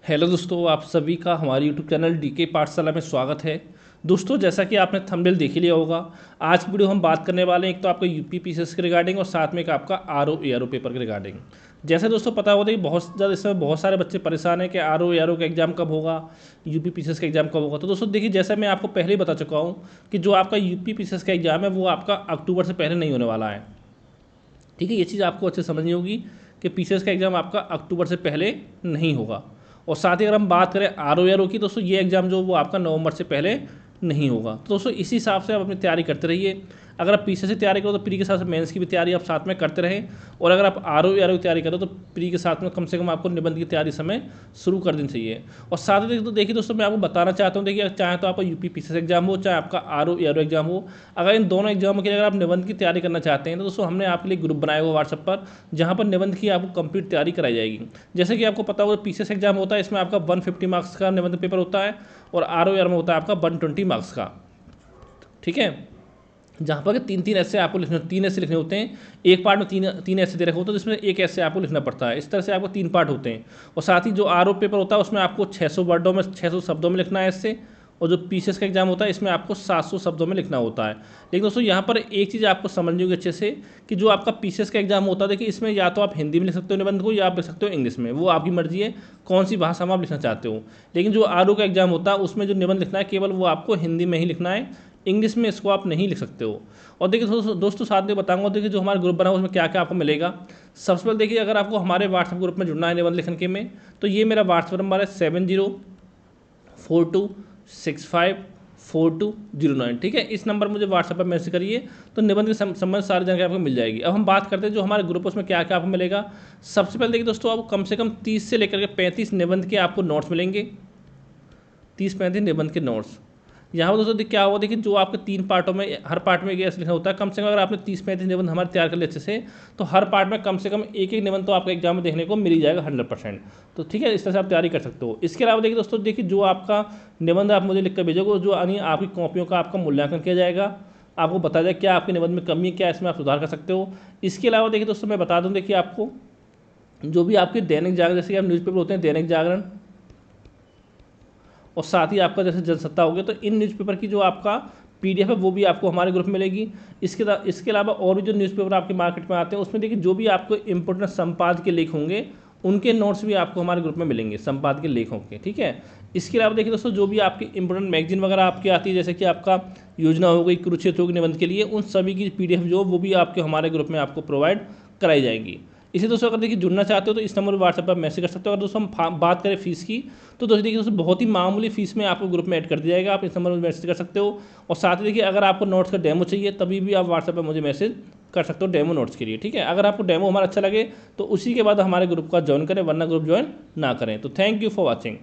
Hello दोस्तों, आप सभी का हमारे यूट्यूब चैनल डीके पाठशाला में स्वागत है। दोस्तों, जैसा कि आपने थंबनेल देख ही लिया होगा, आज की वीडियो हम बात करने वाले हैं एक तो आपका यूपी पीसीएस के रिगार्डिंग और साथ में एक आपका आरओ एआरओ पेपर के रिगार्डिंग। जैसे दोस्तों पता होता है कि बहुत ज़्यादा इस समय बहुत सारे बच्चे परेशान हैं कि आरओ एआरओ का एग्जाम कब होगा, यूपी पीसीएस का एग्जाम कब होगा। तो दोस्तों देखिए, जैसा मैं आपको पहले ही बता चुका हूँ कि जो आपका यूपी पीसीएस का एग्जाम है वो आपका अक्टूबर से पहले नहीं होने वाला है। ठीक है, ये चीज़ आपको अच्छे समझनी होगी कि पीसीएस का एग्ज़ाम आपका अक्टूबर से पहले नहीं होगा। और साथ ही अगर हम बात करें आरओ एआरओ की, दोस्तों ये एग्ज़ाम जो वो आपका नवंबर से पहले नहीं होगा। तो दोस्तों इसी हिसाब से आप अपनी तैयारी करते रहिए। अगर आप पीसीएस की तैयारी करो तो प्री के साथ मेंस की भी तैयारी आप साथ में करते रहें, और अगर आप आरओ एआरओ की तैयारी करो तो प्री के साथ में कम से कम आपको निबंध की तैयारी समय शुरू कर देनी चाहिए। और साथ ही देखिए दोस्तों, मैं आपको बताना चाहता हूँ, देखिए चाहे तो आपका यूपी पीसीएस एग्जाम हो, चाहे आपका आरओ एआरओ एग्जाम हो, अगर इन दोनों एग्जामों के लिए अगर आप निबंध की तैयारी करना चाहते हैं तो दोस्तों हमने आपके लिए ग्रुप बनाया हुआ व्हाट्सएप पर, जहाँ पर निबंध की आपको कंप्लीट तैयारी कराई जाएगी। जैसे कि आपको पता होगा पीसीएस एग्जाम होता है, इसमें आपका 150 मार्क्स का निबंध पेपर होता है, और आरओ एआरओ में होता है आपका 120 मार्क्स का। ठीक है, जहाँ पर तीन तीन ऐसे आपको लिखने, तीन ऐसे लिखने होते हैं। एक पार्ट में तीन तीन ऐसे दे रखे होते हैं, जिसमें एक ऐसे आपको लिखना पड़ता है। इस तरह से आपको तीन पार्ट होते हैं। और साथ ही जो आरओ पेपर होता है उसमें आपको 600 वर्डों में 600 शब्दों में लिखना है ऐसे, और जो पीसीएस का एग्जाम होता है इसमें आपको 700 शब्दों में लिखना होता है। लेकिन दोस्तों यहाँ पर एक चीज़ आपको समझनी होगी अच्छे से, कि जो आपका पीसीएस का एग्जाम होता है, देखिए इसमें या तो आप हिंदी में लिख सकते हो निबंध को, या आप लिख सकते हो इंग्लिश में, वो आपकी मर्जी है कौन सी भाषा में आप लिखना चाहते हो। लेकिन जो आरओ का एग्जाम होता है उसमें जो निबंध लिखना है केवल वो आपको हिंदी में ही लिखना है, इंग्लिश में इसको आप नहीं लिख सकते हो। और देखिए दोस्तों साथ में बताऊंगा, देखिए जो हमारा ग्रुप बना हुआ उसमें क्या क्या आपको मिलेगा। सबसे पहले देखिए, अगर आपको हमारे व्हाट्सएप ग्रुप में जुड़ना है निबंध लिखने के में, तो ये मेरा व्हाट्सएप नंबर है 7042654209। ठीक है, इस नंबर मुझे व्हाट्सएप पर मैसेज करिए, तो निबंध के संबंध सारी जानकारी आपको मिल जाएगी। अब हम बात करते हैं जो हमारे ग्रुप उसमें क्या क्या आपको मिलेगा। सबसे पहले देखिए दोस्तों, आपको कम से कम 30 से लेकर के 35 निबंध के आपको नोट्स मिलेंगे। 30-35 निबंध के नोट्स यहाँ पर दोस्तों क्या होगा, देखिए जो आपके तीन पार्टों में, हर पार्ट में ऐसे लिखना होता है। कम से कम अगर आपने 30-35 निबंध हमारे तैयार कर लिए अच्छे से, तो हर पार्ट में कम से कम एक एक निबंध तो आपके एग्जाम में देखने को मिल ही जाएगा 100%। तो ठीक है, इस तरह से आप तैयारी कर सकते हो। इसके अलावा देखिए दोस्तों, देखिए जो आपका निबंध आप मुझे लिख कर भेजोगे, जो यानी आपकी कॉपियों का आपका मूल्यांकन किया जाएगा, आपको बताया जाए क्या आपके निबंध में कमी है, क्या इसमें आप सुधार कर सकते हो। इसके अलावा देखिए दोस्तों, मैं बता दूँ, देखिए आपको जो भी आपके दैनिक जागरण, जैसे कि आप न्यूज़पेपर होते हैं दैनिक जागरण, और साथ ही आपका जैसे जनसत्ता हो गया, तो इन न्यूज़पेपर की जो आपका पीडीएफ है वो भी आपको हमारे ग्रुप में मिलेगी। इसके अलावा और भी जो न्यूज़पेपर आपके मार्केट में आते हैं उसमें देखिए जो भी आपको इंपोर्टेंट संपादकीय लेख होंगे उनके नोट्स भी आपको हमारे ग्रुप में मिलेंगे, संपादकीय लेखों के। ठीक है, इसके अलावा देखिए दोस्तों, जो भी आपकी इंपोर्टेंट मैगजीन वगैरह आपकी आती है, जैसे कि आपका योजना हो गई, कुरुक्षेत्र हो गई निबंध के लिए, उन सभी की पीडीएफ जो वो भी आपके हमारे ग्रुप में आपको प्रोवाइड कराई जाएंगी। इसी दोस्तों, अगर देखिए जुड़ना चाहते हो तो इस नंबर पर व्हाट्सएप पर मैसेज कर सकते हो। अगर दोस्तों हम बात करें फीस की, तो दोस्तों देखिए दोस्तों बहुत ही मामूली फीस में आपको ग्रुप में ऐड कर दिया जाएगा, आप इस नंबर पर मैसेज कर सकते हो। और साथ ही देखिए, अगर आपको नोट्स का डेमो चाहिए तभी भी आप व्हाट्सएप पर मुझे मैसेज कर सकते हो डेमो नोट्स के लिए। ठीक है, अगर आपको डेमो हमारा अच्छा लगे तो उसी के बाद हमारे ग्रुप का ज्वाइन करें, वरना ग्रुप ज्वाइन ना करें। तो थैंक यू फॉर वॉचिंग।